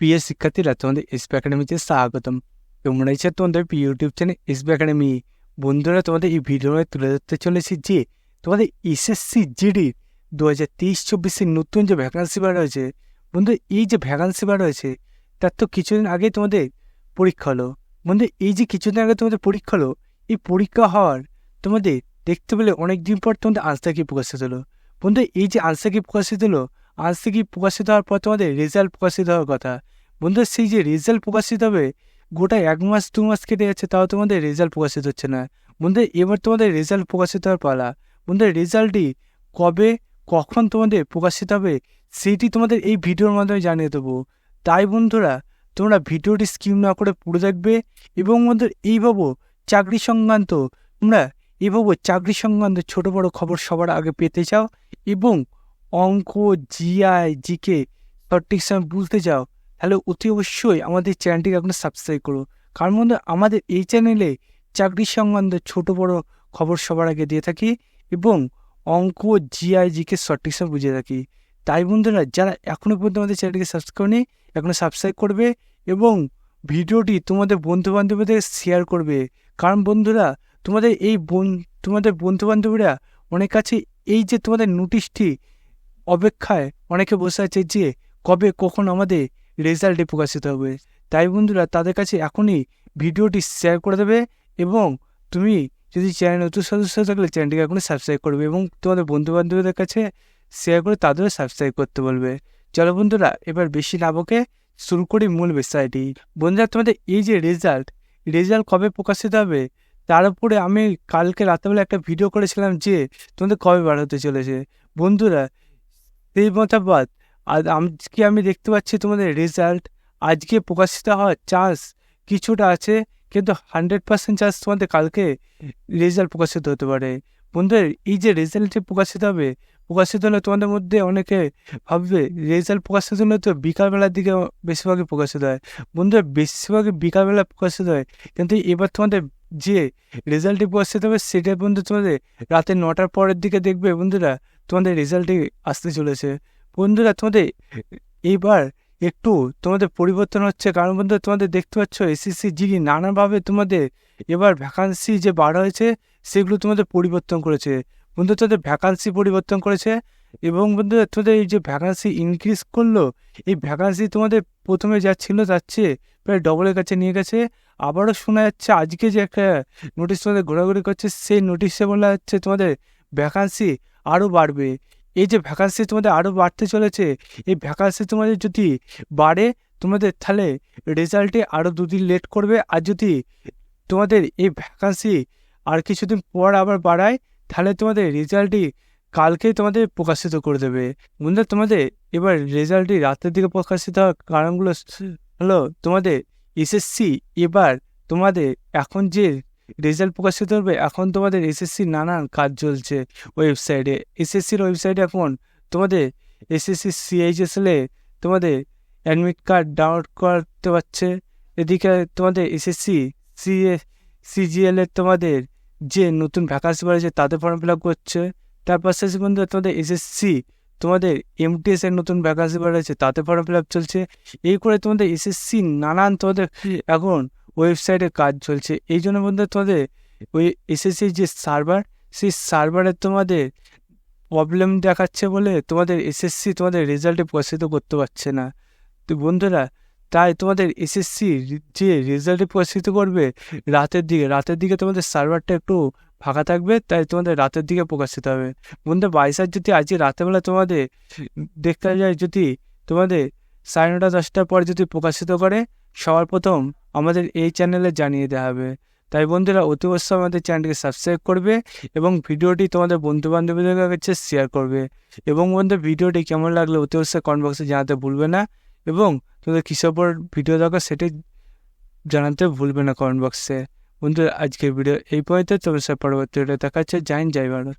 প্রিয় শিক্ষার্থীরা, তোমাদের এসপি একাডেমিতে স্বাগতম। তোমরা ইচ্ছা তোমাদের ইউটিউব চ্যানেল এসপি একাডেমি। বন্ধুরা, তোমাদের এই ভিডিওতে তুলে ধরতে চলেছি যে তোমাদের এসএসসি জিডি 2023-24 নতুন যে ভ্যাকান্সি বার হয়েছে। বন্ধু, এই যে ভ্যাকান্সি বার হয়েছে তার তো কিছুদিন আগে তোমাদের পরীক্ষা হলো। বন্ধু, এই যে কিছুদিন আগে তোমাদের পরীক্ষা হলো, এই পরীক্ষা হওয়ার তোমাদের দেখতে পেলে অনেক দিন পর তোমাদের আনসার কি প্রকাশিত হলো। বন্ধু, এই যে আনসার কি প্রকাশিত হলো, আনসার কি প্রকাশিত হওয়ার পর তোমাদের রেজাল্ট প্রকাশিত হওয়ার কথা। বন্ধু, সেই যে রেজাল্ট প্রকাশিত হবে, গোটা 1 মাস 2 মাস কেটে যাচ্ছে, তাও তোমাদের রেজাল্ট প্রকাশিত হচ্ছে না। বন্ধু, এবার তোমাদের রেজাল্ট প্রকাশিত হওয়ার পালা। বন্ধু, রেজাল্টটি কবে কখন তোমাদের প্রকাশিত হবে সেইটি তোমাদের এই ভিডিওর মাধ্যমে জানিয়ে দেবো। তাই বন্ধুরা, তোমরা ভিডিওটি স্কিপ না করে পুরো দেখবে। এবং বন্ধু, এইভাবে চাকরি সংক্রান্ত তোমরা চাকরি সংক্রান্ত ছোটো বড়ো খবর সবার আগে পেতে চাও এবং অঙ্ক, জিআই, জিকে সঠিক সময় বুঝতে চাও, তাহলে অতি অবশ্যই আমাদের চ্যানেলটিকে এখন সাবস্ক্রাইব করো। কারণ বন্ধু, আমাদের এই চ্যানেলে চাকরি সংক্রান্ত ছোটো বড়ো খবর সবার আগে দিয়ে থাকি এবং অঙ্ক, জিআই, জিকে সঠিক সময় বুঝিয়ে থাকি। তাই বন্ধুরা, যারা এখনও পর্যন্ত আমাদের চ্যানেলটিকে সাবস্ক্রাইব করেনি, এখনও সাবস্ক্রাইব করবে এবং ভিডিওটি তোমাদের বন্ধুবান্ধবদের শেয়ার করবে। কারণ বন্ধুরা, তোমাদের বন্ধুবান্ধবীরা অনেক কাছে এই যে তোমাদের নোটিশটি অপেক্ষায় অনেকে বসে আছে যে কবে কখন আমাদের রেজাল্টে প্রকাশিত হবে। তাই বন্ধুরা, তাদের কাছে এখনই ভিডিওটি শেয়ার করে দেবে এবং তুমি যদি চ্যানেল নতুন সদস্য থাকলে চ্যানেলটিকে এখনই সাবস্ক্রাইব করবে এবং তোমাদের বন্ধুবান্ধবদের কাছে শেয়ার করে তাদেরও সাবস্ক্রাইব করতে বলবে। চলো বন্ধুরা, এবার বেশি না বকে শুরু করি মূল বিষয়টি। বন্ধুরা, তোমাদের এই যে রেজাল্ট কবে প্রকাশিত হবে তার উপরে আমি কালকে রাত্রেবেলা একটা ভিডিও করেছিলাম যে তোমাদের কবে বার হতে চলেছে। বন্ধুরা, সেই মতামত আজকে আমি দেখতে পাচ্ছি তোমাদের রেজাল্ট আজকে প্রকাশিত হওয়ার চান্স কিছুটা আছে, কিন্তু 100% চান্স তোমাদের কালকে রেজাল্ট প্রকাশিত হতে পারে। বন্ধুদের, এই যে রেজাল্টটি প্রকাশিত হলে তোমাদের মধ্যে অনেকে ভাববে রেজাল্ট প্রকাশিত হলে তো বিকালবেলার দিকে বেশিরভাগই প্রকাশিত হয়। বন্ধুরা, বেশিরভাগই বিকালবেলা প্রকাশিত হয়, কিন্তু এবার তোমাদের যে রেজাল্টটি প্রকাশিত হবে সেটা বন্ধু তোমাদের রাতে 9টার পরের দিকে দেখবে। বন্ধুরা, তোমাদের রেজাল্টটি আসতে চলেছে। বন্ধুরা, তোমাদের এইবার একটু তোমাদের পরিবর্তন হচ্ছে, কারণ বন্ধুরা তোমাদের দেখতে পাচ্ছ এসএসসি জিডি নানাভাবে তোমাদের এবার ভ্যাকান্সি যে বার হয়েছে সেগুলো তোমাদের পরিবর্তন করেছে। বন্ধু, তোমাদের ভ্যাকান্সি পরিবর্তন করেছে এবং বন্ধুরা তোমাদের এই যে ভ্যাকান্সি ইনক্রিজ করলো, এই ভ্যাকান্সি তোমাদের প্রথমে যা ছিল তার চেয়ে প্রায় ডবলের কাছে নিয়ে গেছে। আবারও শোনা যাচ্ছে আজকে যে একটা নোটিশ তোমাদের ঘোরাঘুরি করছে, সেই নোটিশে বলা হচ্ছে তোমাদের ভ্যাকান্সি আরও বাড়বে। এই যে ভ্যাকান্সি তোমাদের আরও বাড়তে চলেছে, এই ভ্যাকান্সি তোমাদের যদি বাড়ে তোমাদের তাহলে রেজাল্টে আরও 2 দিন লেট করবে। আর যদি তোমাদের এই ভ্যাকান্সি আর কিছুদিন পর আবার বাড়ায়, তাহলে তোমাদের রেজাল্টটি কালকেই তোমাদের প্রকাশিত করে দেবে। বন্ধুরা, তোমাদের এবার রেজাল্টটি রাতের দিকে প্রকাশিত হওয়ার কারণগুলো হলো তোমাদের এসএসসি এবার তোমাদের এখন যে রেজাল্ট প্রকাশিত হবে, এখন তোমাদের এসএসসির নানান কাজ চলছে ওয়েবসাইটে। এসএসসির ওয়েবসাইটে এখন তোমাদের এসএসসি সিএইচএসএল তোমাদের অ্যাডমিট কার্ড ডাউনলোড করতে পারছে। এদিকে তোমাদের এসএসসি সিজিএল এর তোমাদের যে নতুন ভ্যাকান্সি বাড়ছে তাদের ফর্ম ফিল আপ করছে। তার পাশাপাশি বন্ধু তোমাদের এসএসসি তোমাদের এমটিএস এর নতুন ভ্যাকান্সি বাড়ছে তাতে ফর্ম ফিল আপ চলছে। এই করে তোমাদের এসএসসি নানান তোমাদের এখন ওয়েবসাইটে কাজ চলছে। এই জন্য বন্ধু তোমাদের ওই এসএসসির যে সার্ভার, সেই সার্ভারে তোমাদের প্রবলেম দেখাচ্ছে বলে তোমাদের এসএসসি তোমাদের রেজাল্টে প্রকাশিত করতে পারছে না। তো বন্ধুরা, তাই তোমাদের এসএসসি যে রেজাল্টে প্রকাশিত করবে রাতের দিকে তোমাদের সার্ভারটা একটু ফাঁকা থাকবে, তাই তোমাদের রাতের দিকে প্রকাশিত হবে। বন্ধু, বাইসার যদি আজকে রাতেরবেলা তোমাদের দেখতে যায়, যদি তোমাদের 9:30 10টার পর যদি প্রকাশিত করে, সবার প্রথম আমাদের এই চ্যানেলে জানিয়ে দেওয়া হবে। তাই বন্ধুরা, অতি অবশ্যই আমাদের চ্যানেলটিকে সাবস্ক্রাইব করবে এবং ভিডিওটি তোমাদের বন্ধুবান্ধবদের কাছে শেয়ার করবে। এবং বন্ধু, ভিডিওটি কেমন লাগলো অতি অবশ্যই কমেন্ট বক্সে জানাতে ভুলবে না এবং তোমাদের কিসের উপর ভিডিও দরকার সেটাই জানাতে ভুলবে না কমেন্ট বক্সে। বন্ধুরা, আজকের ভিডিও এই পর্যন্ত। তোমার সাথে পরবর্তী ভিডিও দেখা হচ্ছে। জয় ভারত।